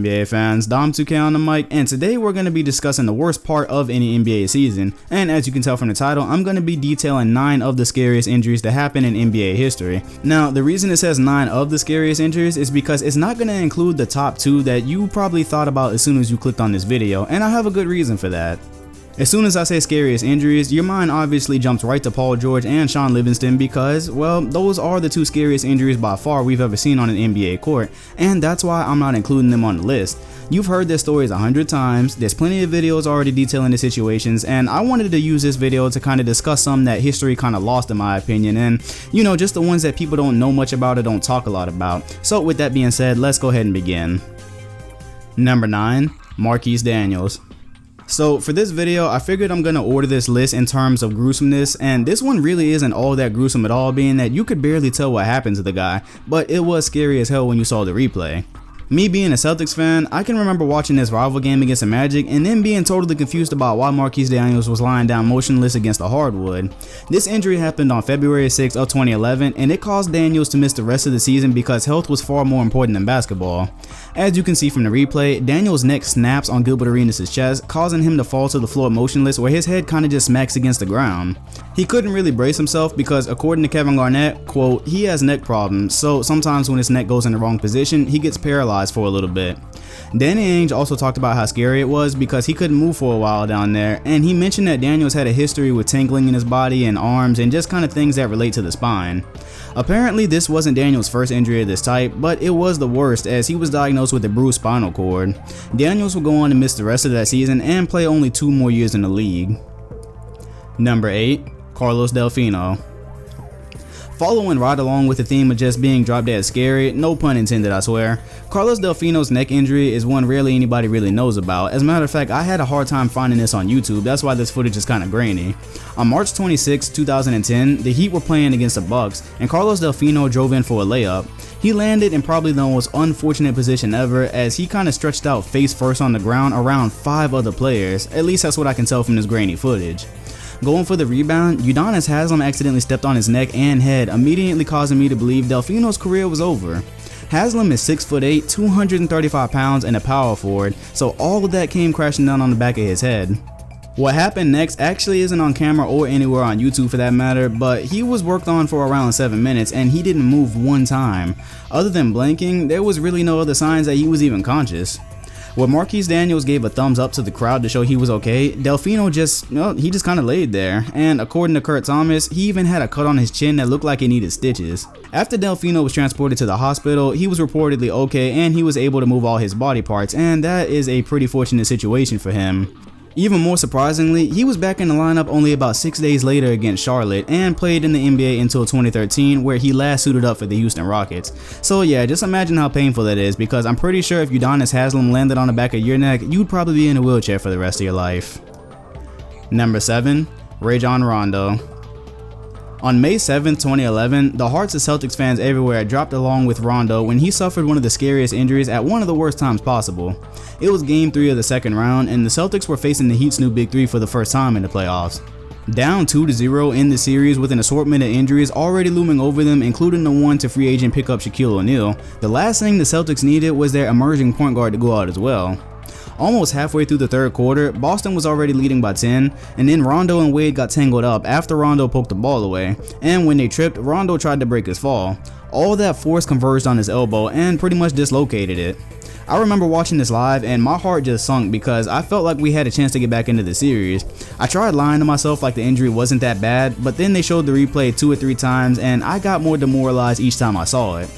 NBA fans, Dom2K on the mic, and today we're going to be discussing the worst part of any NBA season. And as you can tell from the title, I'm going to be detailing 9 of the scariest injuries that happen in NBA history. Now, the reason it says 9 of the scariest injuries is because it's not going to include the top 2 that you probably thought about as soon as you clicked on this video, and I have a good reason for that. As soon as I say scariest injuries, your mind obviously jumps right to Paul George and Sean Livingston because, well, those are the 2 scariest injuries by far we've ever seen on an NBA court, and that's why I'm not including them on the list. You've heard their stories 100 times, there's plenty of videos already detailing the situations, and I wanted to use this video to kind of discuss some that history kind of lost in my opinion, and you know, just the ones that people don't know much about or don't talk a lot about. So with that being said, let's go ahead and begin. Number 9. Marquis Daniels. So for this video, I figured I'm gonna order this list in terms of gruesomeness, and this one really isn't all that gruesome at all, being that you could barely tell what happened to the guy, but it was scary as hell when you saw the replay. Me being a Celtics fan, I can remember watching this rival game against the Magic and then being totally confused about why Marquis Daniels was lying down motionless against the hardwood. This injury happened on February 6th of 2011, and it caused Daniels to miss the rest of the season because health was far more important than basketball. As you can see from the replay, Daniels' neck snaps on Gilbert Arenas' chest, causing him to fall to the floor motionless, where his head kinda just smacks against the ground. He couldn't really brace himself because, according to Kevin Garnett, quote, he has neck problems, so sometimes when his neck goes in the wrong position, he gets paralyzed for a little bit. Danny Ainge also talked about how scary it was because he couldn't move for a while down there, and he mentioned that Daniels had a history with tingling in his body and arms and just kind of things that relate to the spine. Apparently this wasn't Daniels' first injury of this type, but it was the worst as he was diagnosed with a bruised spinal cord. Daniels will go on to miss the rest of that season and play only 2 more years in the league. Number 8. Carlos Delfino. Following right along with the theme of just being drop dead scary, no pun intended I swear, Carlos Delfino's neck injury is one rarely anybody really knows about. As a matter of fact, I had a hard time finding this on YouTube, that's why this footage is kinda grainy. On March 26, 2010, the Heat were playing against the Bucks, and Carlos Delfino drove in for a layup. He landed in probably the most unfortunate position ever as he kinda stretched out face first on the ground around 5 other players, at least that's what I can tell from this grainy footage. Going for the rebound, Udonis Haslem accidentally stepped on his neck and head, immediately causing me to believe Delfino's career was over. Haslem is 6'8", 235 pounds and a power forward, so all of that came crashing down on the back of his head. What happened next actually isn't on camera or anywhere on YouTube for that matter, but he was worked on for around 7 minutes and he didn't move one time. Other than blinking, there was really no other signs that he was even conscious. When Marquis Daniels gave a thumbs up to the crowd to show he was okay, Delfino just kind of laid there, and according to Kurt Thomas, he even had a cut on his chin that looked like it needed stitches. After Delfino was transported to the hospital, he was reportedly okay and he was able to move all his body parts, and that is a pretty fortunate situation for him. Even more surprisingly, he was back in the lineup only about 6 days later against Charlotte and played in the NBA until 2013, where he last suited up for the Houston Rockets. So yeah, just imagine how painful that is, because I'm pretty sure if Udonis Haslem landed on the back of your neck, you'd probably be in a wheelchair for the rest of your life. Number 7. RAJON-RONDO. On May 7, 2011, the hearts of Celtics fans everywhere dropped along with Rondo when he suffered one of the scariest injuries at one of the worst times possible. It was Game 3 of the second round, and the Celtics were facing the Heat's new Big 3 for the first time in the playoffs. Down 2-0 in the series with an assortment of injuries already looming over them, including the one to free agent pickup Shaquille O'Neal, the last thing the Celtics needed was their emerging point guard to go out as well. Almost halfway through the third quarter, Boston was already leading by 10, and then Rondo and Wade got tangled up after Rondo poked the ball away, and when they tripped, Rondo tried to break his fall. All that force converged on his elbow and pretty much dislocated it. I remember watching this live and my heart just sunk because I felt like we had a chance to get back into the series. I tried lying to myself like the injury wasn't that bad, but then they showed the replay 2 or 3 times and I got more demoralized each time I saw it.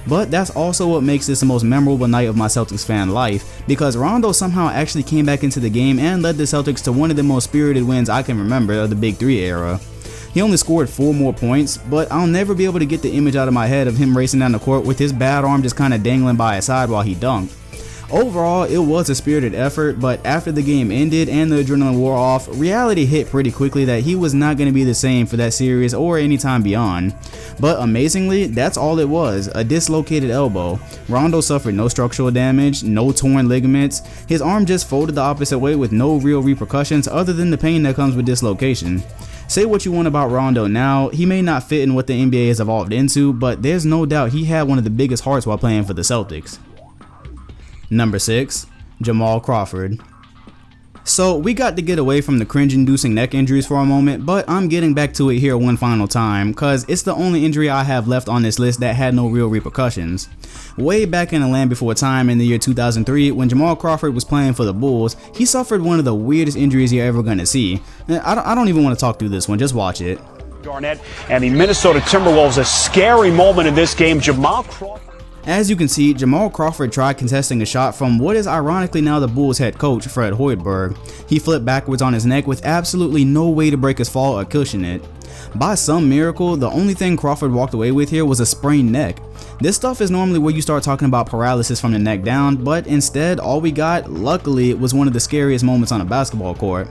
But that's also what makes this the most memorable night of my Celtics fan life, because Rondo somehow actually came back into the game and led the Celtics to one of the most spirited wins I can remember of the Big 3 era. He only scored 4 more points, but I'll never be able to get the image out of my head of him racing down the court with his bad arm just kinda dangling by his side while he dunked. Overall, it was a spirited effort, but after the game ended and the adrenaline wore off, reality hit pretty quickly that he was not going to be the same for that series or any time beyond. But amazingly, that's all it was, a dislocated elbow. Rondo suffered no structural damage, no torn ligaments, his arm just folded the opposite way with no real repercussions other than the pain that comes with dislocation. Say what you want about Rondo now, he may not fit in what the NBA has evolved into, but there's no doubt he had one of the biggest hearts while playing for the Celtics. Number 6. Jamal Crawford. So we got to get away from the cringe-inducing neck injuries for a moment, but I'm getting back to it here one final time, cause it's the only injury I have left on this list that had no real repercussions. Way back in the land before time in the year 2003, when Jamal Crawford was playing for the Bulls, he suffered one of the weirdest injuries you're ever gonna see. I don't even want to talk through this one, just watch it. Garnett and the Minnesota Timberwolves, a scary moment in this game. Jamal Crawford. As you can see, Jamal Crawford tried contesting a shot from what is ironically now the Bulls head coach, Fred Hoiberg. He flipped backwards on his neck with absolutely no way to break his fall or cushion it. By some miracle, the only thing Crawford walked away with here was a sprained neck. This stuff is normally where you start talking about paralysis from the neck down, but instead all we got, luckily, was one of the scariest moments on a basketball court.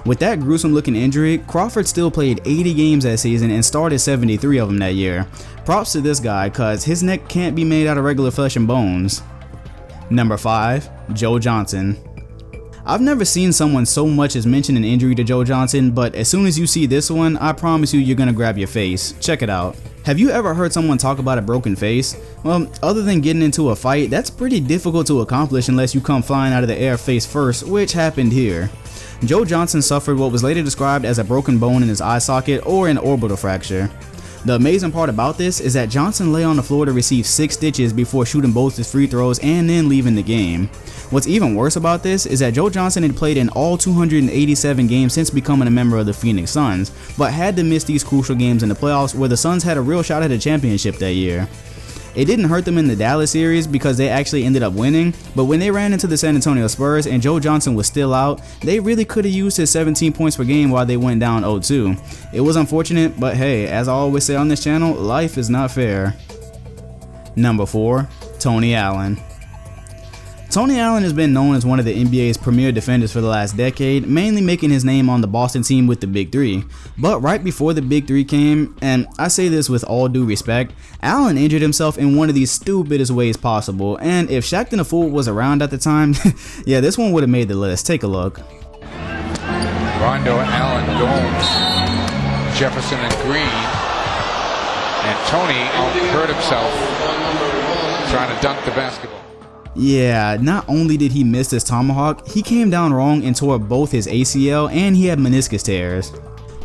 With that gruesome looking injury, Crawford still played 80 games that season and started 73 of them that year. Props to this guy, cause his neck can't be made out of regular flesh and bones. Number 5. Joe Johnson. I've never seen someone so much as mention an injury to Joe Johnson, but as soon as you see this one, I promise you you're gonna grab your face. Check it out. Have you ever heard someone talk about a broken face? Well, other than getting into a fight, that's pretty difficult to accomplish unless you come flying out of the air face first, which happened here. Joe Johnson suffered what was later described as a broken bone in his eye socket or an orbital fracture. The amazing part about this is that Johnson lay on the floor to receive 6 stitches before shooting both his free throws and then leaving the game. What's even worse about this is that Joe Johnson had played in all 287 games since becoming a member of the Phoenix Suns, but had to miss these crucial games in the playoffs where the Suns had a real shot at a championship that year. It didn't hurt them in the Dallas series because they actually ended up winning, but when they ran into the San Antonio Spurs and Joe Johnson was still out, they really could have used his 17 points per game while they went down 0-2. It was unfortunate, but hey, as I always say on this channel, life is not fair. Number 4. Tony Allen. Tony Allen has been known as one of the NBA's premier defenders for the last decade, mainly making his name on the Boston team with the Big Three. But right before the Big Three came, and I say this with all due respect, Allen injured himself in one of the stupidest ways possible, and if Shaqtin' a Fool was around at the time, yeah, this one would have made the list. Take a look. Rondo, Allen, Gomes, Jefferson, and Green, and Tony hurt himself trying to dunk the basketball. Yeah, not only did he miss his tomahawk, he came down wrong and tore both his ACL and he had meniscus tears.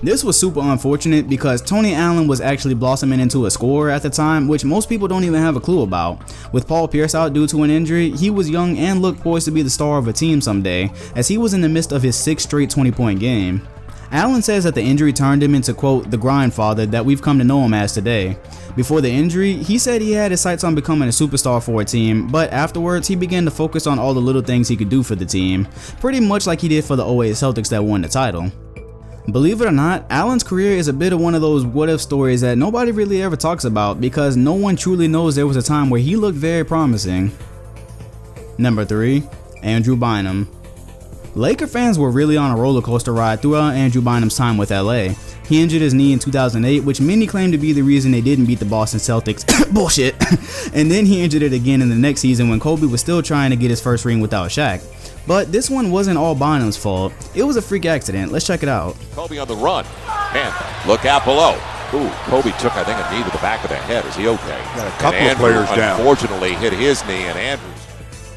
This was super unfortunate because Tony Allen was actually blossoming into a scorer at the time, which most people don't even have a clue about. With Paul Pierce out due to an injury, he was young and looked poised to be the star of a team someday, as he was in the midst of his 6th straight 20-point game. Allen says that the injury turned him into, quote, the grind father that we've come to know him as today. Before the injury, he said he had his sights on becoming a superstar for a team, but afterwards he began to focus on all the little things he could do for the team, pretty much like he did for the 08 Celtics that won the title. Believe it or not, Allen's career is a bit of one of those what-if stories that nobody really ever talks about because no one truly knows there was a time where he looked very promising. Number 3. Andrew Bynum. Laker fans were really on a roller coaster ride throughout Andrew Bynum's time with LA. He injured his knee in 2008, which many claim to be the reason they didn't beat the Boston Celtics. Bullshit. And then he injured it again in the next season when Kobe was still trying to get his first ring without Shaq. But this one wasn't all Bynum's fault. It was a freak accident. Let's check it out. Kobe on the run. Man, look out below. Ooh, Kobe took, I think, a knee to the back of the head. Is he okay? Got a couple of players down. Unfortunately, hit his knee, and Andrews.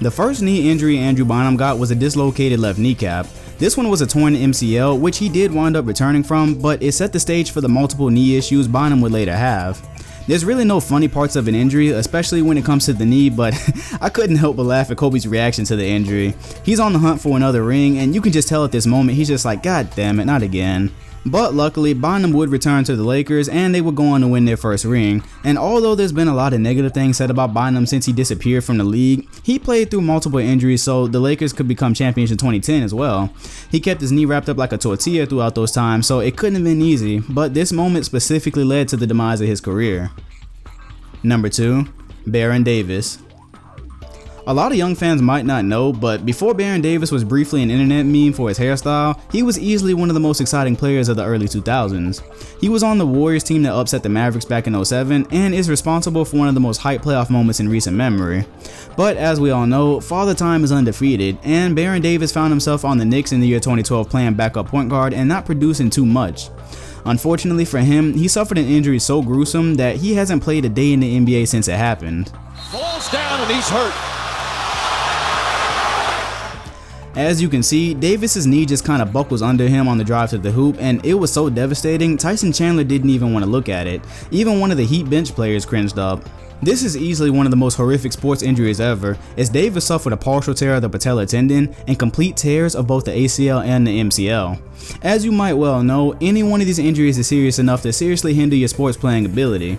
The first knee injury Andrew Bynum got was a dislocated left kneecap. This one was a torn MCL, which he did wind up returning from, but it set the stage for the multiple knee issues Bynum would later have. There's really no funny parts of an injury, especially when it comes to the knee, but I couldn't help but laugh at Kobe's reaction to the injury. He's on the hunt for another ring, and you can just tell at this moment he's just like, God damn it, not again. But luckily, Bynum would return to the Lakers and they would go on to win their first ring. And although there's been a lot of negative things said about Bynum since he disappeared from the league, he played through multiple injuries so the Lakers could become champions in 2010 as well. He kept his knee wrapped up like a tortilla throughout those times, so it couldn't have been easy, but this moment specifically led to the demise of his career. Number 2. Baron Davis. A lot of young fans might not know, but before Baron Davis was briefly an internet meme for his hairstyle, he was easily one of the most exciting players of the early 2000s. He was on the Warriors team that upset the Mavericks back in 07 and is responsible for one of the most hyped playoff moments in recent memory. But as we all know, Father Time is undefeated, and Baron Davis found himself on the Knicks in the year 2012 playing backup point guard and not producing too much. Unfortunately for him, he suffered an injury so gruesome that he hasn't played a day in the NBA since it happened. Falls down and he's hurt. As you can see, Davis's knee just kind of buckles under him on the drive to the hoop, and it was so devastating, Tyson Chandler didn't even want to look at it. Even one of the Heat bench players cringed up. This is easily one of the most horrific sports injuries ever, as Davis suffered a partial tear of the patella tendon and complete tears of both the ACL and the MCL. As you might well know, any one of these injuries is serious enough to seriously hinder your sports playing ability.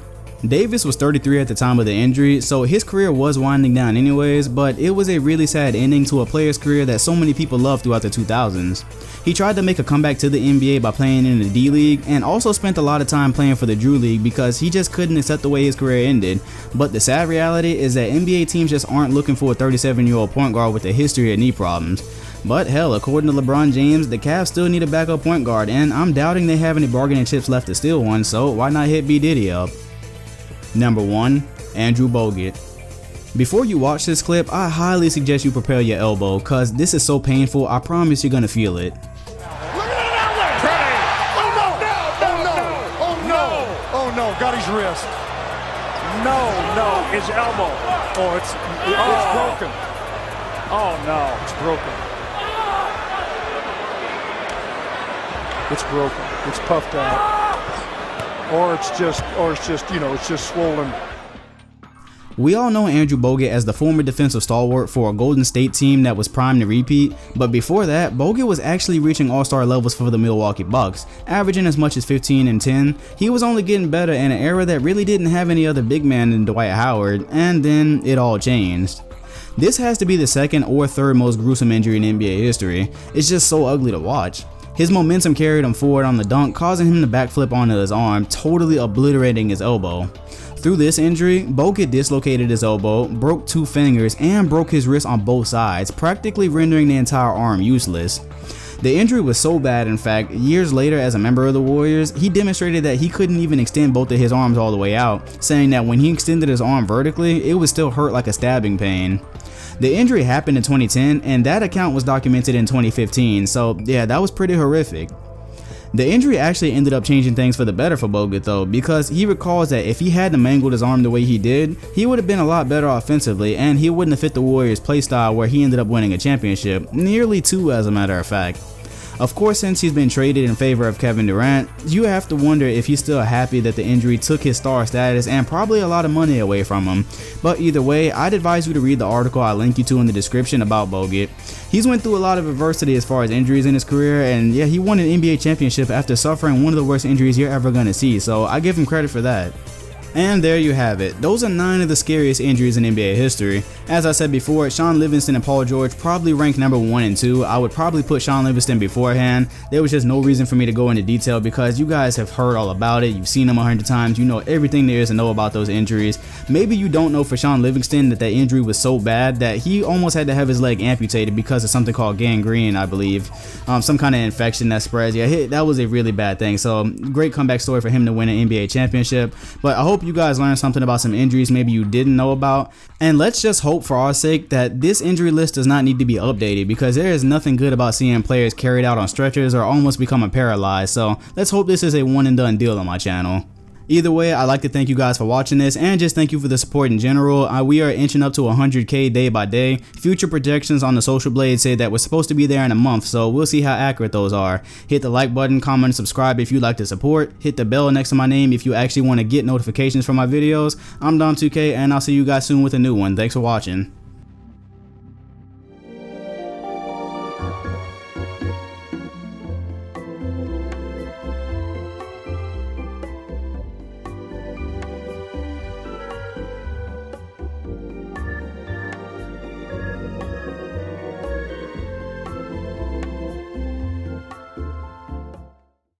Davis was 33 at the time of the injury, so his career was winding down anyways, but it was a really sad ending to a player's career that so many people loved throughout the 2000s. He tried to make a comeback to the NBA by playing in the D League, and also spent a lot of time playing for the Drew League because he just couldn't accept the way his career ended. But the sad reality is that NBA teams just aren't looking for a 37-year-old point guard with a history of knee problems. But hell, according to LeBron James, the Cavs still need a backup point guard, and I'm doubting they have any bargaining chips left to steal one, so why not hit B Diddy up? Number 1. Andrew Bogut. Before you watch this clip, I highly suggest you prepare your elbow, cause this is so painful, I promise you're gonna feel it. Look at that outlet! Oh no! Got his wrist. No, his elbow. Oh, it's broken. Oh no, it's broken. It's broken. It's puffed out. Or it's just, it's just swollen. We all know Andrew Bogut as the former defensive stalwart for a Golden State team that was primed to repeat, but before that, Bogut was actually reaching all-star levels for the Milwaukee Bucks, averaging as much as 15 and 10. He was only getting better in an era that really didn't have any other big man than Dwight Howard, and then it all changed. This has to be the second or third most gruesome injury in NBA history. It's just so ugly to watch. His momentum carried him forward on the dunk, causing him to backflip onto his arm, totally obliterating his elbow. Through this injury, Bogut dislocated his elbow, broke 2 fingers, and broke his wrist on both sides, practically rendering the entire arm useless. The injury was so bad, in fact, years later as a member of the Warriors, he demonstrated that he couldn't even extend both of his arms all the way out, saying that when he extended his arm vertically, it would still hurt like a stabbing pain. The injury happened in 2010, and that account was documented in 2015, so yeah, that was pretty horrific. The injury actually ended up changing things for the better for Bogut though, because he recalls that if he hadn't mangled his arm the way he did, he would have been a lot better offensively, and he wouldn't have fit the Warriors playstyle where he ended up winning a championship, nearly 2 as a matter of fact. Of course, since he's been traded in favor of Kevin Durant, you have to wonder if he's still happy that the injury took his star status and probably a lot of money away from him. But either way, I'd advise you to read the article I link you to in the description about Bogut. He's went through a lot of adversity as far as injuries in his career, and yeah, he won an NBA championship after suffering one of the worst injuries you're ever gonna see, so I give him credit for that. And there you have it. Those are 9 of the scariest injuries in NBA history. As I said before, Shaun Livingston and Paul George probably rank number 1 and 2. I would probably put Shaun Livingston beforehand. There was just no reason for me to go into detail because you guys have heard all about it. You've seen him 100 times. You know everything there is to know about those injuries. Maybe you don't know for Shaun Livingston that injury was so bad that he almost had to have his leg amputated because of something called gangrene, I believe. Some kind of infection that spreads. Yeah, that was a really bad thing. So great comeback story for him to win an NBA championship. But I hope you guys learned something about some injuries maybe you didn't know about, and let's just hope for our sake that this injury list does not need to be updated, because there is nothing good about seeing players carried out on stretchers or almost becoming paralyzed. So let's hope this is a one and done deal on my channel. Either way, I'd like to thank you guys for watching this, and just thank you for the support in general. We are inching up to 100K day by day. Future projections on the Social Blade say that we're supposed to be there in a month, so we'll see how accurate those are. Hit the like button, comment, and subscribe if you'd like to support. Hit the bell next to my name if you actually want to get notifications from my videos. I'm Dom2K, and I'll see you guys soon with a new one. Thanks for watching.